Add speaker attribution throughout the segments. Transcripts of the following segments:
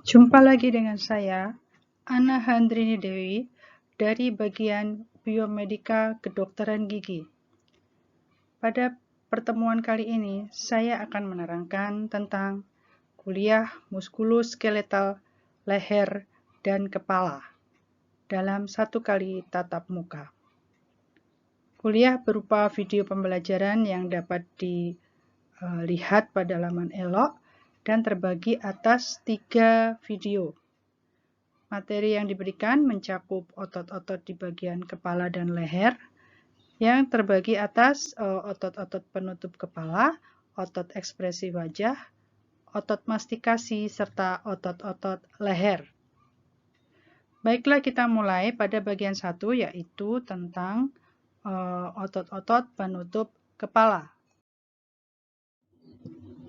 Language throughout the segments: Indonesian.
Speaker 1: Jumpa lagi dengan saya, Anna Handrini Dewi, dari bagian Biomedika Kedokteran Gigi. Pada pertemuan kali ini, saya akan menerangkan tentang kuliah muskuloskeletal leher dan kepala dalam satu kali tatap muka. Kuliah berupa video pembelajaran yang dapat dilihat pada laman elok dan terbagi atas 3 video. Materi yang diberikan mencakup otot-otot di bagian kepala dan leher yang terbagi atas otot-otot penutup kepala, otot ekspresi wajah, otot mastikasi, serta otot-otot leher. Baiklah, kita mulai pada bagian 1, yaitu tentang otot-otot penutup kepala.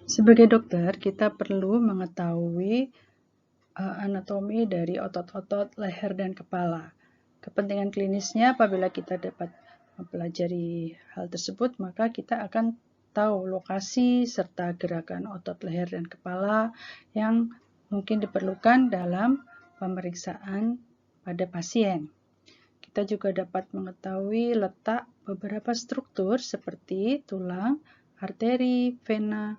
Speaker 1: Sebagai dokter, kita perlu mengetahui anatomi dari otot-otot leher dan kepala. Kepentingan klinisnya, apabila kita dapat mempelajari hal tersebut, maka kita akan tahu lokasi serta gerakan otot leher dan kepala yang mungkin diperlukan dalam pemeriksaan pada pasien. Kita juga dapat mengetahui letak beberapa struktur seperti tulang, arteri, vena,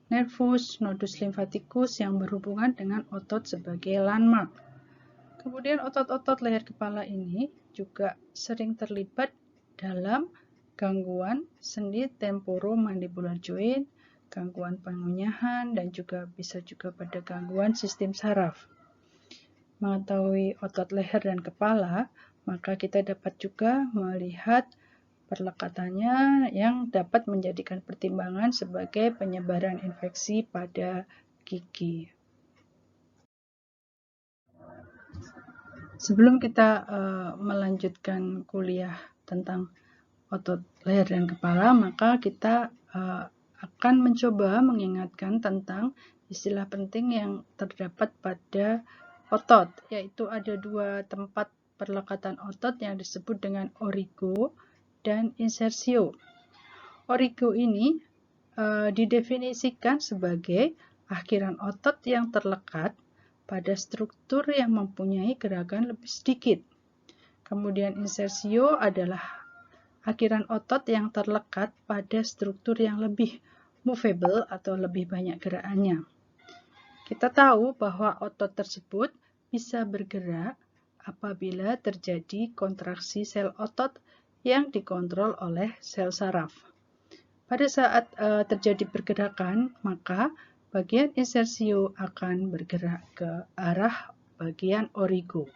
Speaker 1: nervus, nodus limfatikus yang berhubungan dengan otot sebagai landmark. Kemudian otot-otot leher kepala ini juga sering terlibat dalam gangguan sendi temporomandibular joint, gangguan pengunyahan, dan juga bisa juga pada gangguan sistem saraf. Mengetahui otot leher dan kepala, maka kita dapat juga melihat perlekatannya yang dapat menjadikan pertimbangan sebagai penyebaran infeksi pada gigi. Sebelum kita melanjutkan kuliah tentang otot leher dan kepala, maka kita akan mencoba mengingatkan tentang istilah penting yang terdapat pada otot, yaitu ada 2 tempat perlekatan otot yang disebut dengan origo dan insersio. Origo ini didefinisikan sebagai akhiran otot yang terlekat pada struktur yang mempunyai gerakan lebih sedikit. Kemudian insersio adalah akhiran otot yang terlekat pada struktur yang lebih movable atau lebih banyak gerakannya. Kita tahu bahwa otot tersebut bisa bergerak apabila terjadi kontraksi sel otot yang dikontrol oleh sel saraf. Pada saat terjadi pergerakan, maka bagian insersio akan bergerak ke arah bagian origo.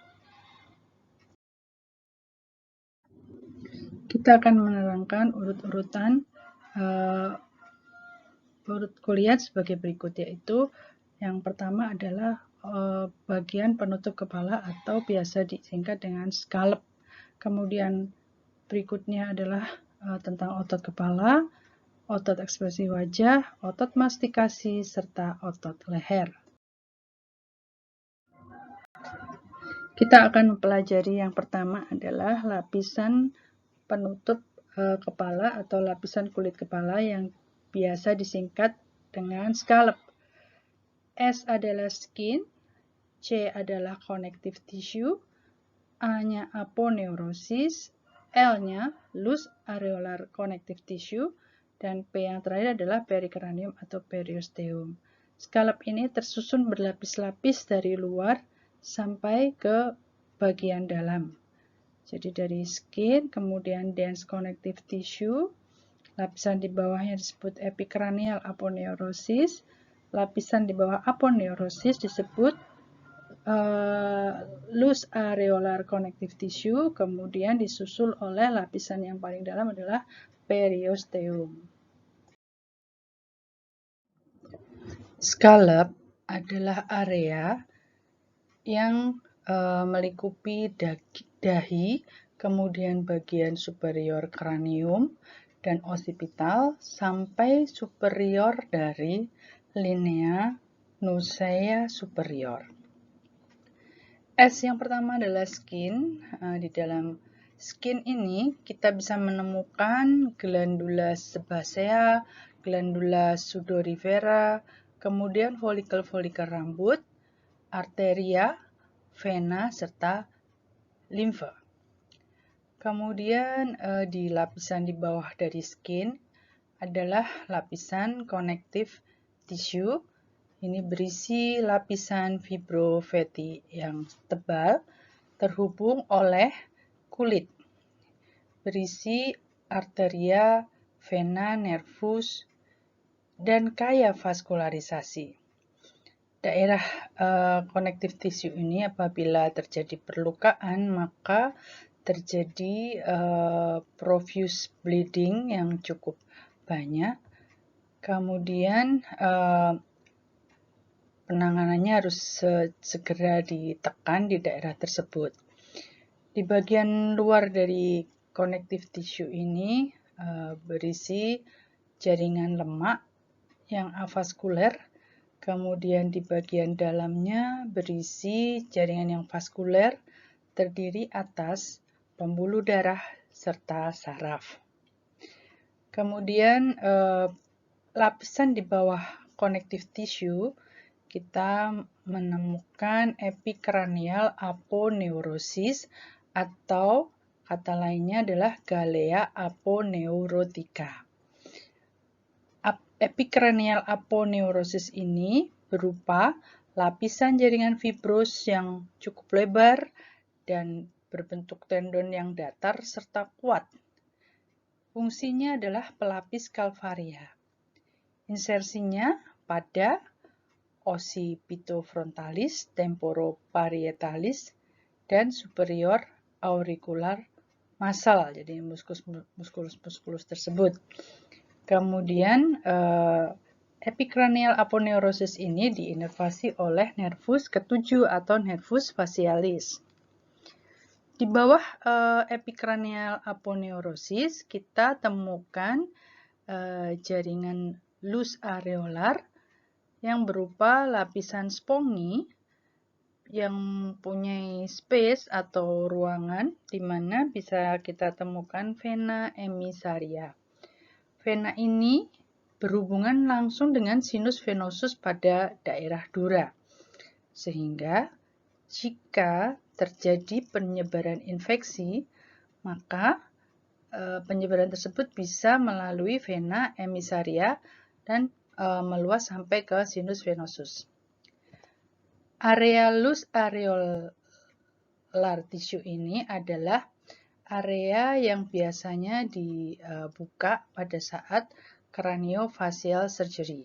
Speaker 1: Kita akan menerangkan urut-urutan urut kuliah sebagai berikut, yaitu yang pertama adalah bagian penutup kepala atau biasa disingkat dengan scallop. Kemudian berikutnya adalah tentang otot kepala, otot ekspresi wajah, otot mastikasi, serta otot leher. Kita akan mempelajari yang pertama adalah lapisan penutup kepala atau lapisan kulit kepala yang biasa disingkat dengan scallop. S adalah skin, C adalah connective tissue, A-nya aponeurosis, L-nya loose areolar connective tissue, dan P yang terakhir adalah perikranium atau periosteum. Scallop ini tersusun berlapis-lapis dari luar sampai ke bagian dalam. Jadi dari skin, kemudian dense connective tissue, lapisan di bawahnya disebut epicranial aponeurosis, lapisan di bawah aponeurosis disebut loose areolar connective tissue, kemudian disusul oleh lapisan yang paling dalam adalah periosteum. Scallop adalah area yang melingkupi dahi, kemudian bagian superior kranium dan occipital sampai superior dari linea nucea superior. S yang pertama adalah skin. Di dalam skin ini kita bisa menemukan glandula sebacea, glandula sudorifera, kemudian folikel-folikel rambut, arteria, vena, serta limfa. Kemudian di lapisan di bawah dari skin adalah lapisan connective tissue. Ini berisi lapisan fibrofatty yang tebal terhubung oleh kulit. Berisi arteria, vena, nervus, dan kaya vaskularisasi. Daerah connective tissue ini apabila terjadi perlukaan maka terjadi profuse bleeding yang cukup banyak. Kemudian penanganannya harus segera ditekan di daerah tersebut. Di bagian luar dari connective tissue ini berisi jaringan lemak yang avaskuler. Kemudian di bagian dalamnya berisi jaringan yang vaskuler, terdiri atas pembuluh darah serta saraf. Kemudian lapisan di bawah connective tissue kita menemukan epikranial aponeurosis atau kata lainnya adalah Galea aponeurotica. Epikranial aponeurosis ini berupa lapisan jaringan fibros yang cukup lebar dan berbentuk tendon yang datar serta kuat. Fungsinya adalah pelapis kalvaria. Insersinya pada occipitofrontalis, temporoparietalis, dan superior auricular muscle, jadi muskulus tersebut. Kemudian epikranial aponeurosis ini diinervasi oleh nervus ketujuh atau nervus facialis. Di bawah epikranial aponeurosis kita temukan jaringan lus areolar yang berupa lapisan spongi yang mempunyai space atau ruangan di mana bisa kita temukan vena emisaria. Vena ini berhubungan langsung dengan sinus venosus pada daerah dura. Sehingga jika terjadi penyebaran infeksi, maka penyebaran tersebut bisa melalui vena emisaria dan meluas sampai ke sinus venosus. Area lus areolar tissue ini adalah area yang biasanya dibuka pada saat craniofacial surgery.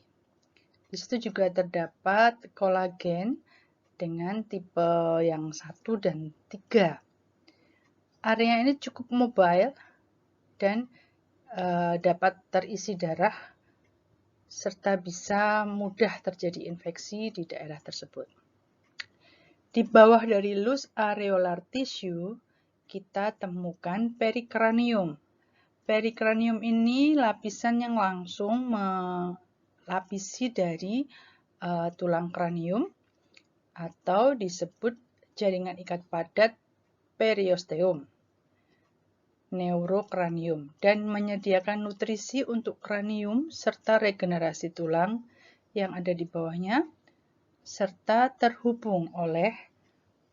Speaker 1: Di situ juga terdapat kolagen dengan tipe yang 1 dan 3. Area ini cukup mobile dan dapat terisi darah serta bisa mudah terjadi infeksi di daerah tersebut. Di bawah dari lus areolar tissue kita temukan perikranium. Perikranium ini lapisan yang langsung melapisi dari tulang kranium atau disebut jaringan ikat padat periosteum, neurokranium, dan menyediakan nutrisi untuk kranium serta regenerasi tulang yang ada di bawahnya, serta terhubung oleh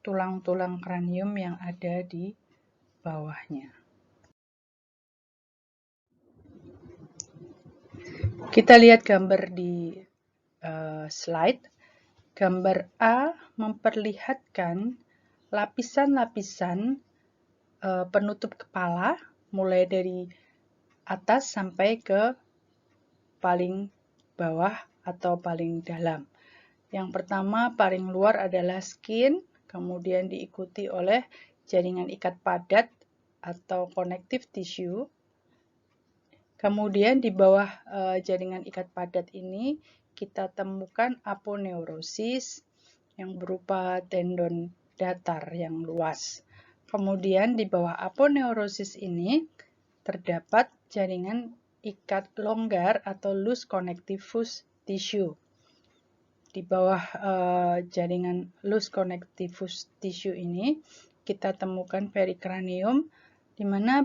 Speaker 1: tulang-tulang kranium yang ada di bawahnya. Kita lihat gambar di slide. Gambar A memperlihatkan lapisan-lapisan penutup kepala mulai dari atas sampai ke paling bawah atau paling dalam. Yang pertama paling luar adalah skin, kemudian diikuti oleh jaringan ikat padat atau connective tissue. Kemudian di bawah jaringan ikat padat ini kita temukan aponeurosis yang berupa tendon datar yang luas. Kemudian di bawah aponeurosis ini terdapat jaringan ikat longgar atau loose connectivus tissue. Di bawah jaringan loose connectivus tissue ini kita temukan perikranium, di mana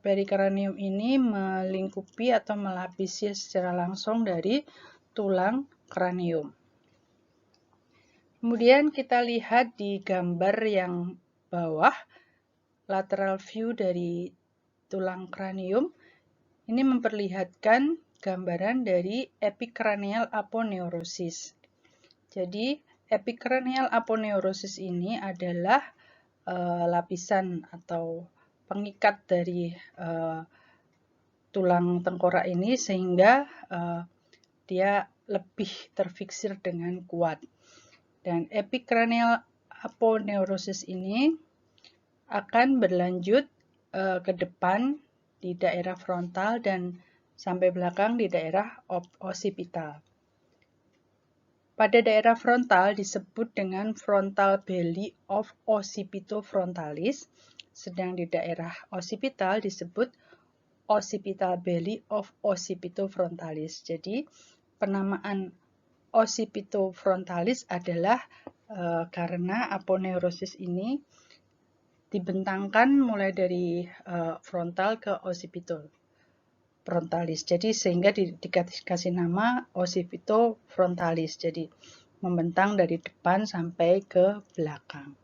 Speaker 1: perikranium ini melingkupi atau melapisi secara langsung dari tulang kranium. Kemudian kita lihat di gambar yang bawah, lateral view dari tulang kranium. Ini memperlihatkan gambaran dari epicranial aponeurosis. Jadi, epicranial aponeurosis ini adalah lapisan atau pengikat dari tulang tengkorak ini sehingga dia lebih terfiksir dengan kuat. Dan epicranial aponeurosis ini akan berlanjut ke depan di daerah frontal dan sampai belakang di daerah occipital. Pada daerah frontal disebut dengan frontal belly of occipitofrontalis, sedang di daerah occipital disebut occipital belly of occipitofrontalis. Jadi, penamaan occipitofrontalis adalah karena aponeurosis ini dibentangkan mulai dari frontal ke occipitofrontalis. Jadi sehingga dikasih nama occipitofrontalis. Jadi membentang dari depan sampai ke belakang.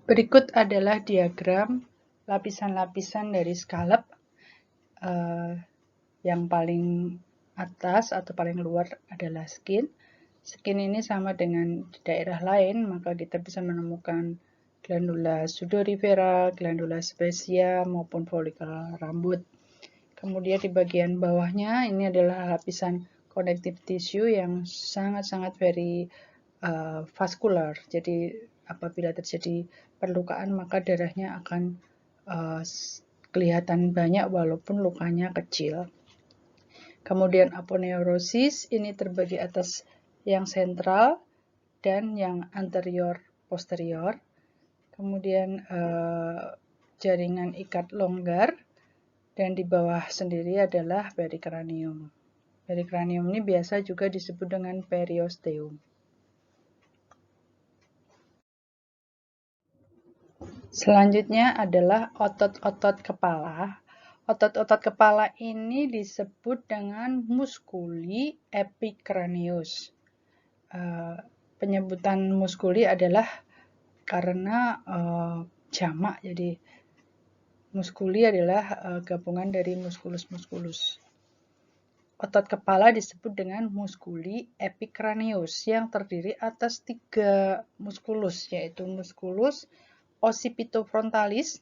Speaker 1: Berikut adalah diagram lapisan-lapisan dari scallop. Yang paling atas atau paling luar adalah skin. Skin ini sama dengan di daerah lain, maka kita bisa menemukan glandula sudorifera, glandula sebacia, maupun folikel rambut. Kemudian di bagian bawahnya ini adalah lapisan connective tissue yang sangat-sangat very vascular. Jadi apabila terjadi perlukaan maka darahnya akan kelihatan banyak walaupun lukanya kecil. Kemudian aponeurosis ini terbagi atas yang sentral dan yang anterior posterior. Kemudian jaringan ikat longgar dan di bawah sendiri adalah perikranium. Perikranium ini biasa juga disebut dengan periosteum. Selanjutnya adalah otot-otot kepala. Otot-otot kepala ini disebut dengan musculi epicranius. Penyebutan musculi adalah karena jamak, jadi musculi adalah gabungan dari musculus-musculus. Otot kepala disebut dengan musculi epicranius yang terdiri atas 3 musculus, yaitu musculus occipitofrontalis,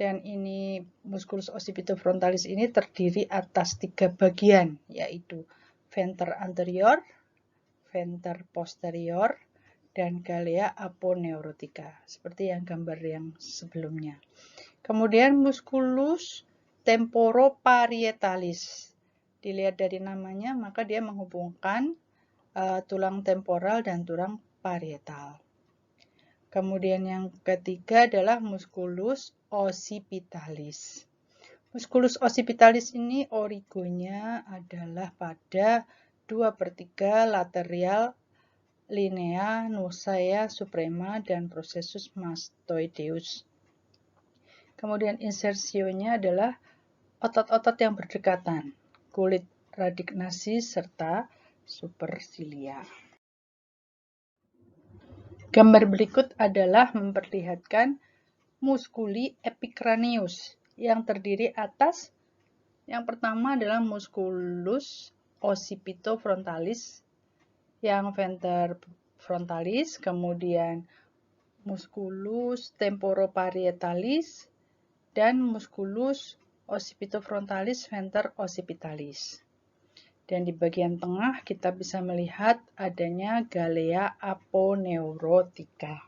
Speaker 1: dan ini musculus occipitofrontalis ini terdiri atas 3 bagian, yaitu venter anterior, venter posterior, dan galea aponeurotica, seperti yang gambar yang sebelumnya. Kemudian musculus temporoparietalis. Dilihat dari namanya, maka dia menghubungkan tulang temporal dan tulang parietal. Kemudian yang ketiga adalah musculus occipitalis. Musculus occipitalis ini origonya adalah pada 2/3 lateral linea nusaea suprema dan processus mastoideus. Kemudian insersionya adalah otot-otot yang berdekatan, kulit radignasi serta supersilia. Gambar berikut adalah memperlihatkan musculi epicranius yang terdiri atas, yang pertama adalah musculus occipitofrontalis yang venter frontalis, kemudian musculus temporoparietalis dan musculus occipitofrontalis venter occipitalis. Dan di bagian tengah kita bisa melihat adanya galea aponeurotica.